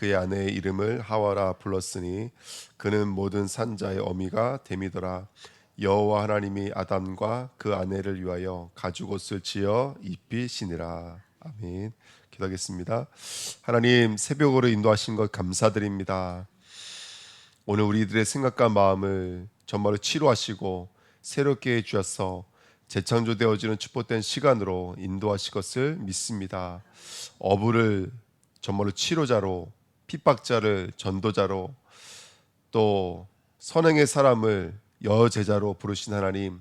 그의 아내의 이름을 하와라 불렀으니 그는 모든 산자의 어미가 됨이더라. 여호와 하나님이 아담과 그 아내를 위하여 가죽옷을 지어 입히시니라. 아멘. 기도하겠습니다. 하나님, 새벽으로 인도하신 것 감사드립니다. 오늘 우리들의 생각과 마음을 정말로 치료하시고 새롭게 해주셔서 재창조되어지는 축복된 시간으로 인도하실 것을 믿습니다. 어부를 정말로 치료자로, 핍박자를 전도자로, 또 선행의 사람을 여제자로 부르신 하나님,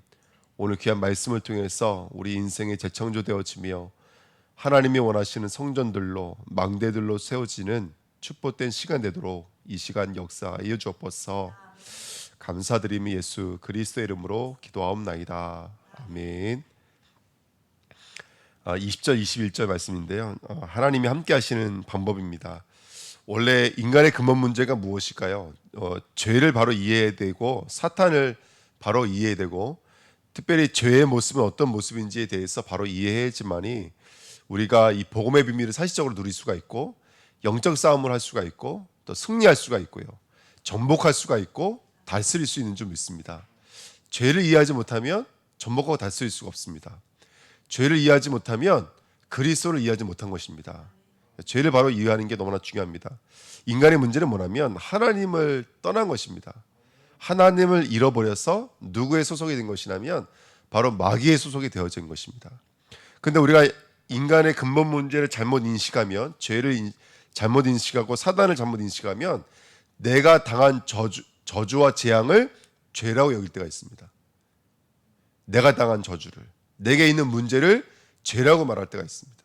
오늘 귀한 말씀을 통해서 우리 인생이 재창조되어지며 하나님이 원하시는 성전들로, 망대들로 세워지는 축복된 시간 되도록 이 시간 역사하여 주옵소서. 감사드리며 예수 그리스도의 이름으로 기도하옵나이다. 아멘. 20절 21절 말씀인데요, 하나님이 함께 하시는 방법입니다. 원래 인간의 근본 문제가 무엇일까요? 죄를 바로 이해해야 되고 사탄을 바로 이해해야 되고, 특별히 죄의 모습은 어떤 모습인지에 대해서 바로 이해해야지만이 우리가 이 복음의 비밀을 사실적으로 누릴 수가 있고, 영적 싸움을 할 수가 있고, 또 승리할 수가 있고요, 전복할 수가 있고 다스릴 수 있는 줄 믿습니다. 죄를 이해하지 못하면 전복하고 다스릴 수가 없습니다. 죄를 이해하지 못하면 그리스도를 이해하지 못한 것입니다. 죄를 바로 이해하는 게 너무나 중요합니다. 인간의 문제는 뭐냐면 하나님을 떠난 것입니다. 하나님을 잃어버려서 누구의 소속이 된 것이냐면 바로 마귀의 소속이 되어진 것입니다. 그런데 우리가 인간의 근본 문제를 잘못 인식하면, 죄를 잘못 인식하고 사단을 잘못 인식하면 내가 당한 저주와 재앙을 죄라고 여길 때가 있습니다. 내가 당한 저주를, 내게 있는 문제를 죄라고 말할 때가 있습니다.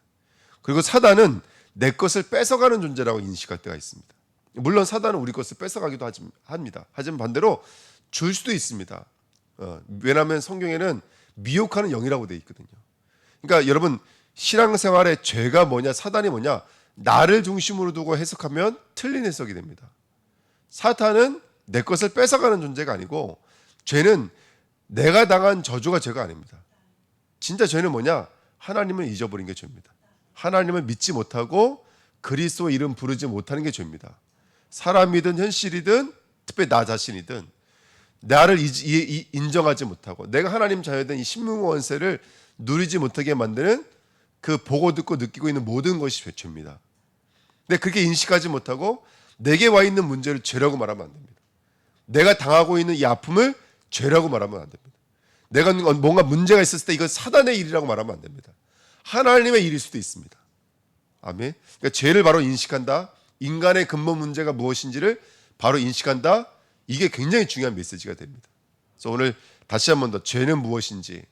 그리고 사단은 내 것을 뺏어가는 존재라고 인식할 때가 있습니다. 물론 사단은 우리 것을 뺏어가기도 합니다. 하지만 반대로 줄 수도 있습니다. 왜냐하면 성경에는 미혹하는 영이라고 되어 있거든요. 그러니까 여러분, 신앙생활의 죄가 뭐냐, 사단이 뭐냐, 나를 중심으로 두고 해석하면 틀린 해석이 됩니다. 사탄은 내 것을 뺏어가는 존재가 아니고, 죄는 내가 당한 저주가 죄가 아닙니다. 진짜 죄는 뭐냐? 하나님을 잊어버린 게 죄입니다. 하나님을 믿지 못하고 그리스도 이름 부르지 못하는 게 죄입니다. 사람이든 현실이든 특별히 나 자신이든 나를 인정하지 못하고 내가 하나님 자녀된 이 신문원세를 누리지 못하게 만드는, 그 보고 듣고 느끼고 있는 모든 것이 죄입니다. 근데 그렇게 인식하지 못하고 내게 와 있는 문제를 죄라고 말하면 안 됩니다. 내가 당하고 있는 이 아픔을 죄라고 말하면 안 됩니다. 내가 뭔가 문제가 있었을 때 이건 사단의 일이라고 말하면 안 됩니다. 하나님의 일일 수도 있습니다. 아멘. 그러니까 죄를 바로 인식한다, 인간의 근본 문제가 무엇인지를 바로 인식한다, 이게 굉장히 중요한 메시지가 됩니다. 그래서 오늘 다시 한 번 더 죄는 무엇인지,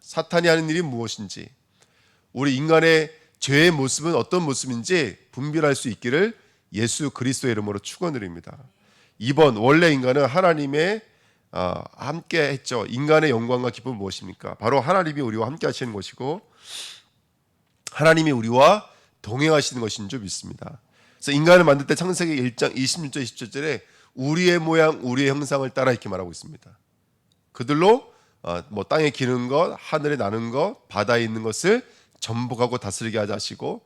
사탄이 하는 일이 무엇인지, 우리 인간의 죄의 모습은 어떤 모습인지 분별할 수 있기를 예수 그리스도의 이름으로 축원드립니다. 2번, 원래 인간은 하나님의 함께 했죠. 인간의 영광과 기쁨은 무엇입니까? 바로 하나님이 우리와 함께 하시는 것이고 하나님이 우리와 동행하시는 것인 줄 믿습니다. 그래서 인간을 만들 때 창세기 1장 26절 27절에 우리의 모양 우리의 형상을 따라 이렇게 말하고 있습니다. 그들로 땅에 기는 것, 하늘에 나는 것, 바다에 있는 것을 전복하고 다스리게 하시고,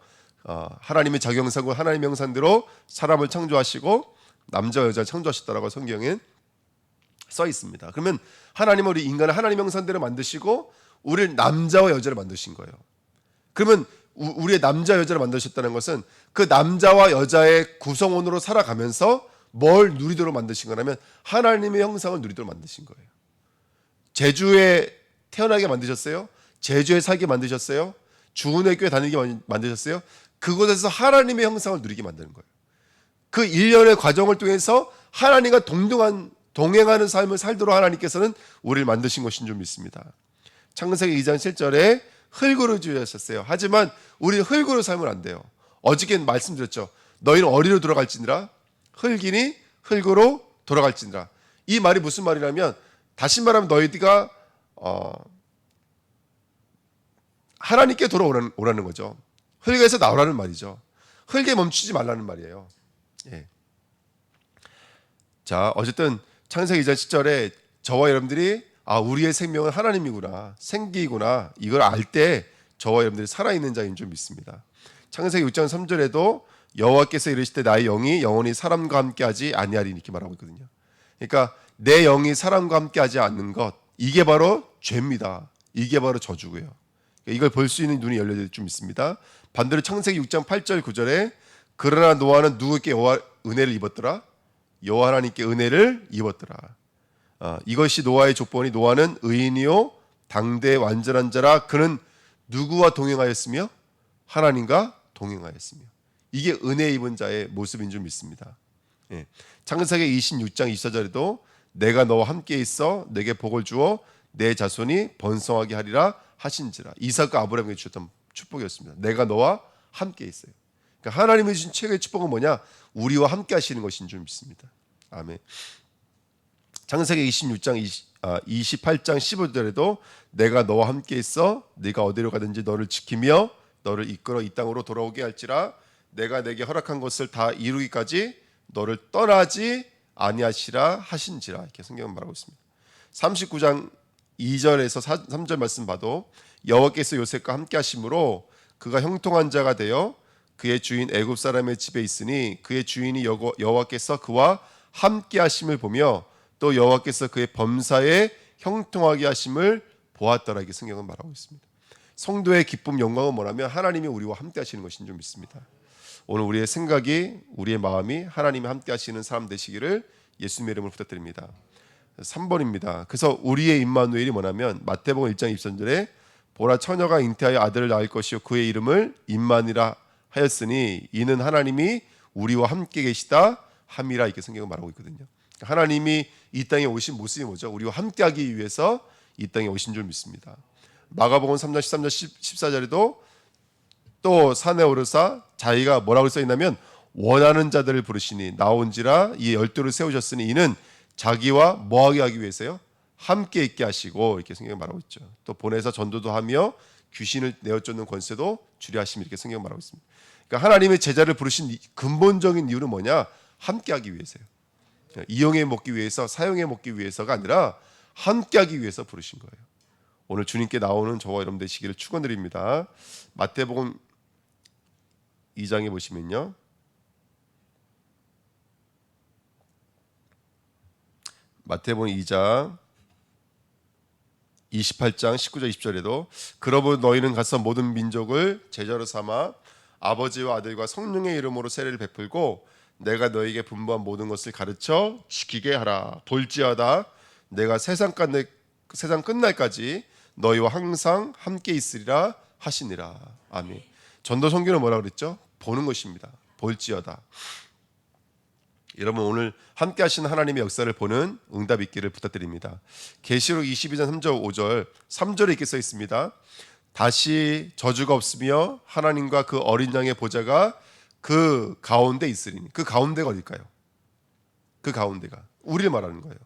하나님의 자기 형상과 하나님의 형상대로 사람을 창조하시고 남자 여자를 창조하셨다라고 성경엔 써 있습니다. 그러면 하나님은 우리 인간을 하나님 형상대로 만드시고 우리를 남자와 여자를 만드신 거예요. 그러면 우리의 남자 여자를 만드셨다는 것은 그 남자와 여자의 구성원으로 살아가면서 뭘 누리도록 만드신 거냐면 하나님의 형상을 누리도록 만드신 거예요. 제주에 태어나게 만드셨어요. 제주에 살게 만드셨어요. 주은혜 교회 다니게 만드셨어요. 그곳에서 하나님의 형상을 누리게 만드는 거예요. 그 일련의 과정을 통해서 하나님과 동행하는 삶을 살도록 하나님께서는 우리를 만드신 것인 줄 믿습니다. 창세기 2장 7절에 흙으로 지으셨어요. 하지만 우리는 흙으로 살면 안 돼요. 어저께 말씀드렸죠. 너희는 어디로 돌아갈지니라, 흙이니 흙으로 돌아갈지니라. 이 말이 무슨 말이냐면, 다시 말하면 너희가 하나님께 돌아오라는 거죠. 흙에서 나오라는 말이죠. 흙에 멈추지 말라는 말이에요. 예. 자, 어쨌든 창세기 2장 10절에 저와 여러분들이 우리의 생명은 하나님이구나, 생기구나, 이걸 알 때 저와 여러분들이 살아있는 자인 줄 믿습니다. 창세기 6장 3절에도 여호와께서 이르시되 나의 영이 영원히 사람과 함께하지 아니하리니 이렇게 말하고 있거든요. 그러니까 내 영이 사람과 함께하지 않는 것, 이게 바로 죄입니다. 이게 바로 저주고요. 그러니까 이걸 볼 수 있는 눈이 열려질 줄 믿습니다. 반대로 창세기 6장 8절 9절에 그러나 노아는 누구께 여호와 은혜를 입었더라? 여호와 하나님께 은혜를 입었더라. 이것이 노아의 조건이 노아는 의인이요 당대 완전한 자라. 그는 누구와 동행하였으며 하나님과 동행하였으며. 이게 은혜 입은 자의 모습인 줄 믿습니다. 예. 창세기 26장 24절에도 내가 너와 함께 있어 내게 복을 주어 내 자손이 번성하게 하리라 하신지라. 이삭과 아브라함에게 주셨던 축복이었습니다. 내가 너와 함께 있어요. 그러니까 하나님이 주신 최고의 축복은 뭐냐? 우리와 함께 하시는 것인 줄 믿습니다. 아멘. 창세기 28장 15절에도 내가 너와 함께 있어 네가 어디로 가든지 너를 지키며 너를 이끌어 이 땅으로 돌아오게 할지라. 내가 내게 허락한 것을 다 이루기까지 너를 떠나지 아니하시라 하신지라. 이렇게 성경은 말하고 있습니다. 39장 2절에서 3절 말씀 봐도 여호와께서 요셉과 함께 하심으로 그가 형통한 자가 되어 그의 주인 애굽 사람의 집에 있으니 그의 주인이 여호와께서 그와 함께 하심을 보며 또 여호와께서 그의 범사에 형통하게 하심을 보았더라. 이게 성경은 말하고 있습니다. 성도의 기쁨 영광은 뭐냐면 하나님이 우리와 함께 하시는 것인 줄 믿습니다. 오늘 우리의 생각이 우리의 마음이 하나님이 함께 하시는 사람 되시기를 예수님의 이름으로 부탁드립니다. 3번입니다. 그래서 우리의 임마누엘이 뭐냐면 마태복음 1장 23절에 보라 처녀가 잉태하여 아들을 낳을 것이요 그의 이름을 임마누엘이라 하였으니 이는 하나님이 우리와 함께 계시다 함이라. 이렇게 성경은 말하고 있거든요. 하나님이 이 땅에 오신 모습이 뭐죠? 우리와 함께하기 위해서 이 땅에 오신 줄 믿습니다. 마가복음 3장 13절 14절에도 또 산에 오르사 자기가 뭐라고 써있냐면 원하는 자들을 부르시니 나온지라 이 12를 세우셨으니 이는 자기와 뭐하게 하기 위해서요? 함께 있게 하시고 이렇게 성경이 말하고 있죠. 또 보내서 전도도 하며 귀신을 내어쫓는 권세도 주려 하시며 이렇게 성경이 말하고 있습니다. 그러니까 하나님의 제자를 부르신 근본적인 이유는 뭐냐? 함께 하기 위해서요. 이용해 먹기 위해서 사용해 먹기 위해서가 아니라 함께 하기 위해서 부르신 거예요. 오늘 주님께 나오는 저와 여러분 되시기를 축원드립니다. 마태복음 2장에 보시면요. 마태복음 2장 28장 19절 20절에도 그러므로 너희는 가서 모든 민족을 제자로 삼아 아버지와 아들과 성령의 이름으로 세례를 베풀고 내가 너희에게 분부한 모든 것을 가르쳐 지키게 하라. 볼지어다 내가 세상 끝날까지 너희와 항상 함께 있으리라 하시니라. 아멘. 전도 선교는 뭐라고 그랬죠? 보는 것입니다. 볼지어다. 여러분 오늘 함께 하시는 하나님의 역사를 보는 응답 있기를 부탁드립니다. 계시록 22장 3절 5절 3절에 이렇게 써 있습니다. 다시 저주가 없으며 하나님과 그 어린 양의 보좌가 그 가운데 있으리니. 그 가운데가 어딜까요? 그 가운데가 우리를 말하는 거예요.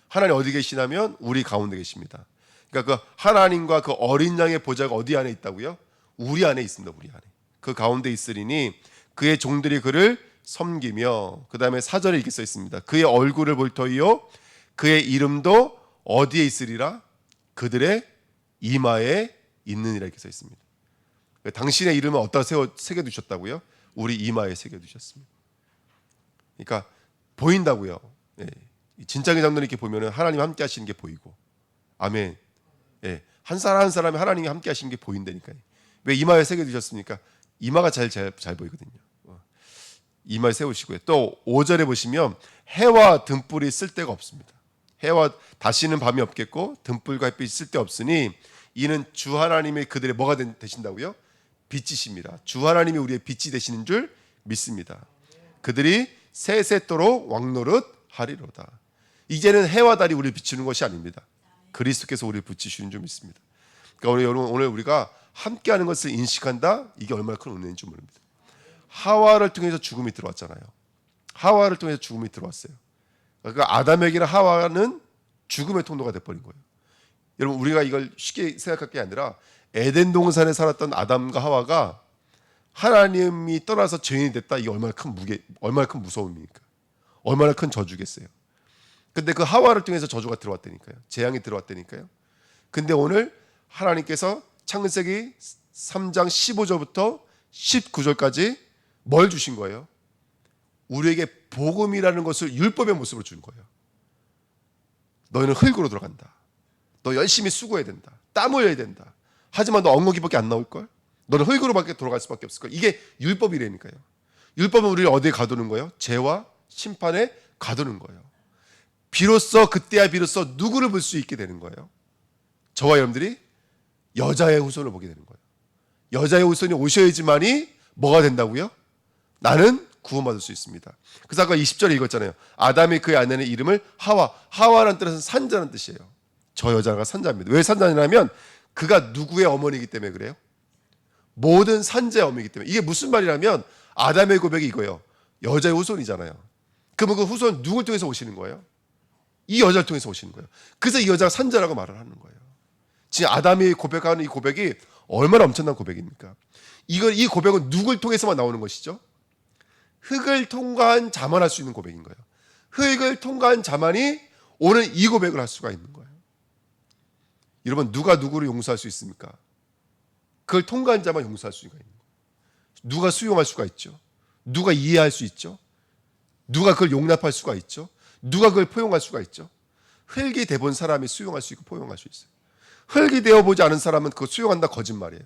하나님 어디 계시냐면 우리 가운데 계십니다. 그러니까 그 하나님과 그 어린 양의 보좌가 어디 안에 있다고요? 우리 안에 있습니다. 우리 안에. 그 가운데 있으리니 그의 종들이 그를 섬기며, 그 다음에 4절에 이렇게 써 있습니다. 그의 얼굴을 볼 터이요 그의 이름도 어디에 있으리라? 그들의 이마에 있느니라. 이렇게 써 있습니다. 당신의 이름은 어디다 새겨두셨다고요? 우리 이마에 새겨두셨습니다. 그러니까 보인다고요. 예. 진짜의 장면을 이렇게 보면 하나님 함께 하시는 게 보이고, 아멘. 예. 한 사람 한 사람이 하나님이 함께 하시는 게 보인다니까요. 왜 이마에 새겨두셨습니까? 이마가 잘 보이거든요. 이마에 세우시고요. 또 5절에 보시면 해와 등불이 쓸 데가 없습니다. 해와 다시는 밤이 없겠고 등불과 햇빛이 쓸 데 없으니 이는 주 하나님의 그들의 뭐가 되신다고요? 빛이십니다. 주 하나님이 우리의 빛이 되시는 줄 믿습니다. 그들이 세세토록 왕노릇 하리로다. 이제는 해와 달이 우리를 비추는 것이 아닙니다. 그리스도께서 우리를 비추시는 줄 믿습니다. 그러니까 오늘 우리가 함께하는 것을 인식한다. 이게 얼마나 큰 은혜인 줄 모릅니다. 하와를 통해서 죽음이 들어왔잖아요. 하와를 통해서 죽음이 들어왔어요. 그러니까 아담에게는 하와는 죽음의 통로가 돼버린 거예요. 여러분 우리가 이걸 쉽게 생각할 게 아니라 에덴 동산에 살았던 아담과 하와가 하나님이 떠나서 죄인이 됐다. 이게 얼마나 큰 무서움입니까? 얼마나 큰 저주겠어요. 근데 그 하와를 통해서 저주가 들어왔다니까요. 재앙이 들어왔다니까요. 근데 오늘 하나님께서 창세기 3장 15절부터 19절까지 뭘 주신 거예요? 우리에게 복음이라는 것을 율법의 모습으로 준 거예요. 너희는 흙으로 들어간다. 너 열심히 수고해야 된다. 땀 흘려야 된다. 하지만 너 엉겅퀴밖에 안 나올걸? 너는 흙으로밖에 돌아갈 수밖에 없을걸? 이게 율법이라니까요. 율법은 우리를 어디에 가두는 거예요? 죄와 심판에 가두는 거예요. 비로소 그때야 비로소 누구를 볼 수 있게 되는 거예요? 저와 여러분들이 여자의 후손을 보게 되는 거예요. 여자의 후손이 오셔야지만이 뭐가 된다고요? 나는 구원받을 수 있습니다. 그래서 아까 20절에 읽었잖아요. 아담이 그의 아내는 이름을 하와. 하와라는 뜻은 산자라는 뜻이에요. 저 여자가 산자입니다. 왜 산자냐면 그가 누구의 어머니이기 때문에 그래요? 모든 산자의 어머니이기 때문에. 이게 무슨 말이냐면 아담의 고백이 이거예요. 여자의 후손이잖아요. 그러면 그 후손 누굴 통해서 오시는 거예요? 이 여자를 통해서 오시는 거예요. 그래서 이 여자가 산자라고 말을 하는 거예요. 지금 아담이 고백하는 이 고백이 얼마나 엄청난 고백입니까? 이 고백은 누굴 통해서만 나오는 것이죠? 흙을 통과한 자만 할 수 있는 고백인 거예요. 흙을 통과한 자만이 오늘 이 고백을 할 수가 있는 거예요. 여러분, 누가 누구를 용서할 수 있습니까? 그걸 통과한 자만 용서할 수가 있는 거예요. 누가 수용할 수가 있죠? 누가 이해할 수 있죠? 누가 그걸 용납할 수가 있죠? 누가 그걸 포용할 수가 있죠? 흙이 돼본 사람이 수용할 수 있고 포용할 수 있어요. 흙이 되어보지 않은 사람은 그거 수용한다 거짓말이에요.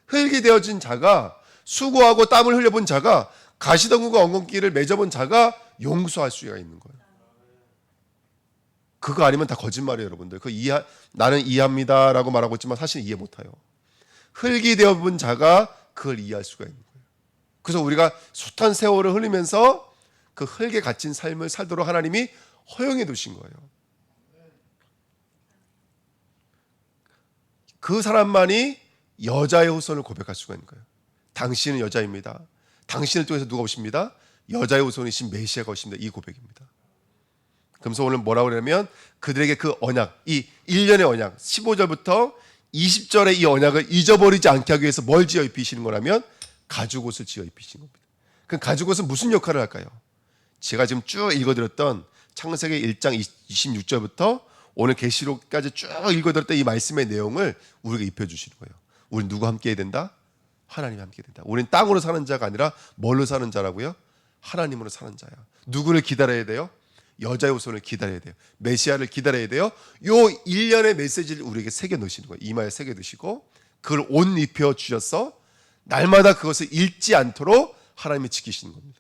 흙이 되어진 자가, 수고하고 땀을 흘려본 자가, 가시덤불과 엉겅퀴를 맺어본 자가 용서할 수가 있는 거예요. 그거 아니면 다 거짓말이에요, 여러분들. 나는 이해합니다라고 말하고 있지만 사실 이해 못해요. 흙이 되어본 자가 그걸 이해할 수가 있는 거예요. 그래서 우리가 숱한 세월을 흘리면서 그 흙에 갇힌 삶을 살도록 하나님이 허용해 두신 거예요. 그 사람만이 여자의 후손을 고백할 수가 있는 거예요. 당신은 여자입니다. 당신을 통해서 누가 오십니다? 여자의 후손이신 메시아가 오십니다. 이 고백입니다. 그래서 오늘 뭐라고 그러냐면 그들에게 그 언약, 이 1년의 언약, 15절부터 20절의 이 언약을 잊어버리지 않게 하기 위해서 뭘 지어 입히시는 거라면 가죽옷을 지어 입히시는 겁니다. 그 가죽옷은 무슨 역할을 할까요? 제가 지금 쭉 읽어드렸던 창세기 1장 26절부터 오늘 계시록까지 쭉 읽어드렸던 이 말씀의 내용을 우리에게 입혀주시는 거예요. 우리는 누구 함께 해야 된다? 하나님이 함께 된다. 우리는 땅으로 사는 자가 아니라 뭘로 사는 자라고요? 하나님으로 사는 자야. 누구를 기다려야 돼요? 여자의 후손을 기다려야 돼요. 메시아를 기다려야 돼요. 요 1년의 메시지를 우리에게 새겨 넣으시는 거예요. 이마에 새겨 넣으시고 그걸 옷 입혀 주셔서 날마다 그것을 잃지 않도록 하나님이 지키시는 겁니다.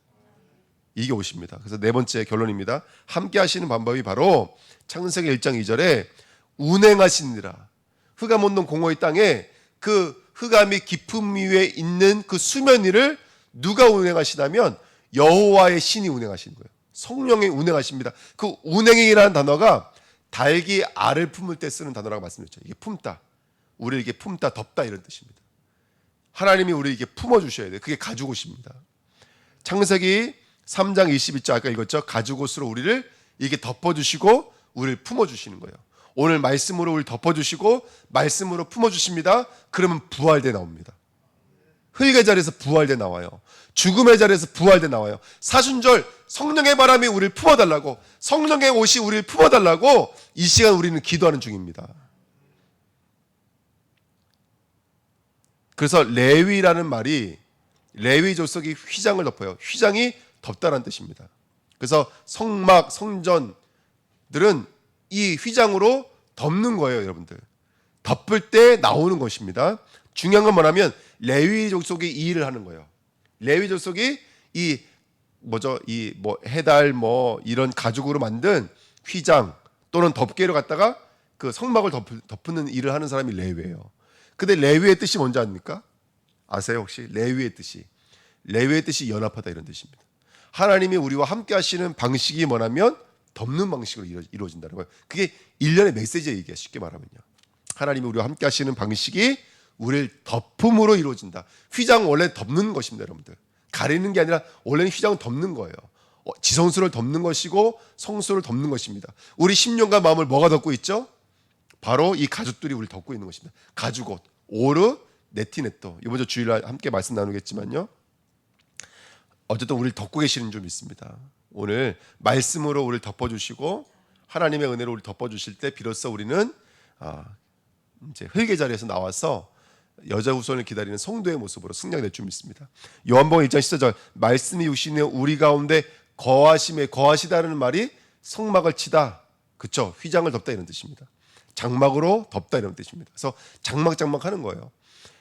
이게 옷입니다. 그래서 네 번째 결론입니다. 함께 하시는 방법이 바로 창세기 1장 2절에 운행하시니라. 흑암 없는 공허의 땅에 그 흑암이 깊음 위에 있는 그 수면 위를 누가 운행하시냐면 여호와의 신이 운행하시는 거예요. 성령이 운행하십니다. 그 운행이라는 단어가 닭이 알을 품을 때 쓰는 단어라고 말씀드렸죠. 이게 품다. 우리를 이게 품다, 덮다 이런 뜻입니다. 하나님이 우리에게 품어주셔야 돼요. 그게 가죽옷입니다. 창세기 3장 22절 아까 읽었죠. 가죽옷으로 우리를 이게 덮어주시고 우리를 품어주시는 거예요. 오늘 말씀으로 우리를 덮어주시고 말씀으로 품어주십니다. 그러면 부활돼 나옵니다. 흙의 자리에서 부활돼 나와요. 죽음의 자리에서 부활돼 나와요. 사순절 성령의 바람이 우리를 품어달라고, 성령의 옷이 우리를 품어달라고 이 시간 우리는 기도하는 중입니다. 그래서 레위라는 말이 레위 족속이 휘장을 덮어요. 휘장이 덮다라는 뜻입니다. 그래서 성막, 성전들은 이 휘장으로 덮는 거예요, 여러분들. 덮을 때 나오는 것입니다. 중요한 건 뭐냐면 레위 족속이 이 일을 하는 거예요. 레위 족속이 이 해달 이런 가죽으로 만든 휘장 또는 덮개를 갖다가 그 성막을 덮는 일을 하는 사람이 레위예요. 근데 레위의 뜻이 뭔지 아십니까? 아세요 혹시? 레위의 뜻이 연합하다 이런 뜻입니다. 하나님이 우리와 함께 하시는 방식이 뭐냐면 덮는 방식으로 이루어진다는 거예요. 그게 1년의 메시지예요. 이게 쉽게 말하면요. 하나님이 우리와 함께 하시는 방식이 우리를 덮음으로 이루어진다. 휘장 원래 덮는 것입니다, 여러분들. 가리는 게 아니라 원래는 휘장은 덮는 거예요. 지성소를 덮는 것이고 성소를 덮는 것입니다. 우리 심령과 마음을 뭐가 덮고 있죠? 바로 이 가죽들이 우리를 덮고 있는 것입니다. 가죽옷, 오르, 네티네토. 이번 주 주일날 함께 말씀 나누겠지만요. 어쨌든 우리를 덮고 계시는 줄 믿습니다. 오늘 말씀으로 우리를 덮어주시고 하나님의 은혜로 우리를 덮어주실 때 비로소 우리는 이제 흙의 자리에서 나와서 여자 후손을 기다리는 성도의 모습으로 승리가 될 줄 믿습니다. 요한복음 1장 14절 말씀이 육신에 우리 가운데 거하시다는 말이 성막을 치다, 그렇죠? 휘장을 덮다 이런 뜻입니다. 장막으로 덮다 이런 뜻입니다. 그래서 장막 하는 거예요.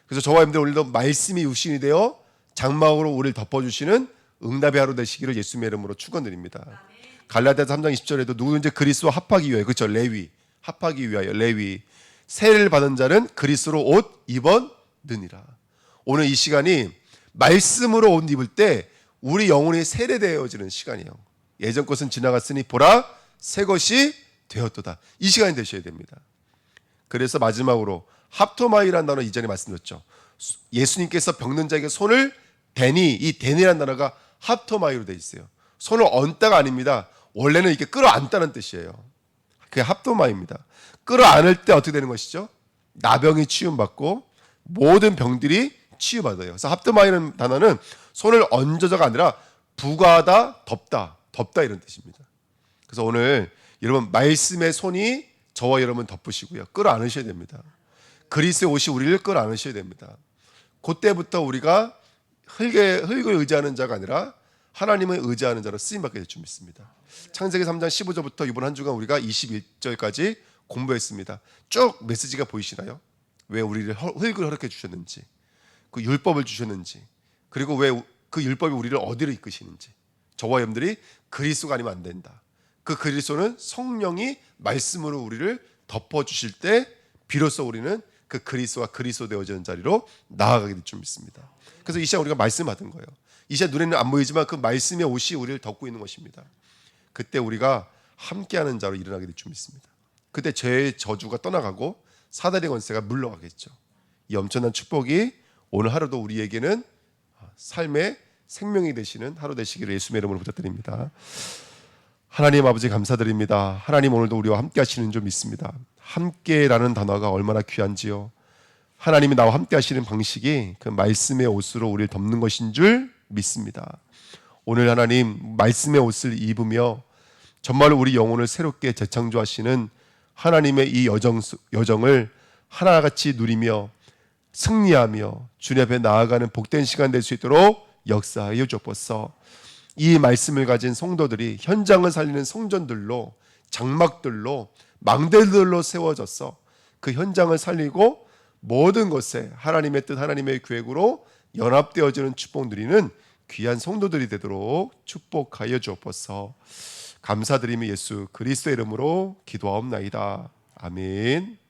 그래서 저와 여러분들 오늘도 말씀이 육신이 되어 장막으로 우리를 덮어주시는 응답의 하루 되시기를 예수님의 이름으로 축원드립니다. 갈라디아서 3장 20절에도 누구든지 그리스도와 합하기 위하여, 그렇죠? 레위 합하기 위하여, 레위 세례를 받은 자는 그리스도로 옷 입었느니라. 오늘 이 시간이 말씀으로 옷 입을 때 우리 영혼이 세례되어지는 시간이에요. 예전 것은 지나갔으니 보라 새 것이 되었도다. 이 시간이 되셔야 됩니다. 그래서 마지막으로 합토마이라는 단어 이전에 말씀드렸죠. 예수님께서 병든 자에게 손을 대니, 이 대니라는 단어가 합토마이로 되어 있어요. 손을 얹다가 아닙니다. 원래는 이렇게 끌어안다는 뜻이에요. 그게 합토마이입니다. 끌어안을 때 어떻게 되는 것이죠? 나병이 치유받고 모든 병들이 치유받아요. 그래서 합토마이라는 단어는 손을 얹어서가 아니라 부가하다, 덮다 이런 뜻입니다. 그래서 오늘 여러분 말씀의 손이 저와 여러분 덮으시고요. 끌어안으셔야 됩니다. 그리스도의 옷이 우리를 끌어안으셔야 됩니다. 그때부터 우리가 흙을 의지하는 자가 아니라 하나님을 의지하는 자로 쓰임받게 될 줄 믿습니다. 창세기 3장 15절부터 이번 한 주간 우리가 21절까지 공부했습니다. 쭉 메시지가 보이시나요? 왜 우리를 흙을 허락해 주셨는지, 그 율법을 주셨는지, 그리고 왜 그 율법이 우리를 어디로 이끄시는지. 저와 여러분들이 그리스도가 아니면 안 된다. 그 그리스도는 성령이 말씀으로 우리를 덮어주실 때 비로소 우리는 그 그리스도와 그리스도 되어지는 자리로 나아가게 될 줄 믿습니다. 그래서 이 시간 우리가 말씀 받은 거예요. 이 시간 눈에는 안 보이지만 그 말씀의 옷이 우리를 덮고 있는 것입니다. 그때 우리가 함께하는 자로 일어나게 될 줄 믿습니다. 그때 죄의 저주가 떠나가고 사단의 권세가 물러가겠죠. 이 엄청난 축복이 오늘 하루도 우리에게는 삶의 생명이 되시는 하루 되시기를 예수님의 이름으로 부탁드립니다. 하나님 아버지 감사드립니다. 하나님 오늘도 우리와 함께 하시는 줄 믿습니다. 함께라는 단어가 얼마나 귀한지요. 하나님이 나와 함께 하시는 방식이 그 말씀의 옷으로 우리를 덮는 것인 줄 믿습니다. 오늘 하나님 말씀의 옷을 입으며 정말로 우리 영혼을 새롭게 재창조하시는 하나님의 이 여정을 하나같이 누리며 승리하며 주님 앞에 나아가는 복된 시간 될 수 있도록 역사하여 주옵소서. 이 말씀을 가진 성도들이 현장을 살리는 성전들로, 장막들로, 망대들로 세워져서 그 현장을 살리고 모든 것에 하나님의 뜻, 하나님의 계획으로 연합되어지는 축복 누리는 귀한 성도들이 되도록 축복하여 주옵소서. 감사드리며 예수 그리스도의 이름으로 기도하옵나이다. 아멘.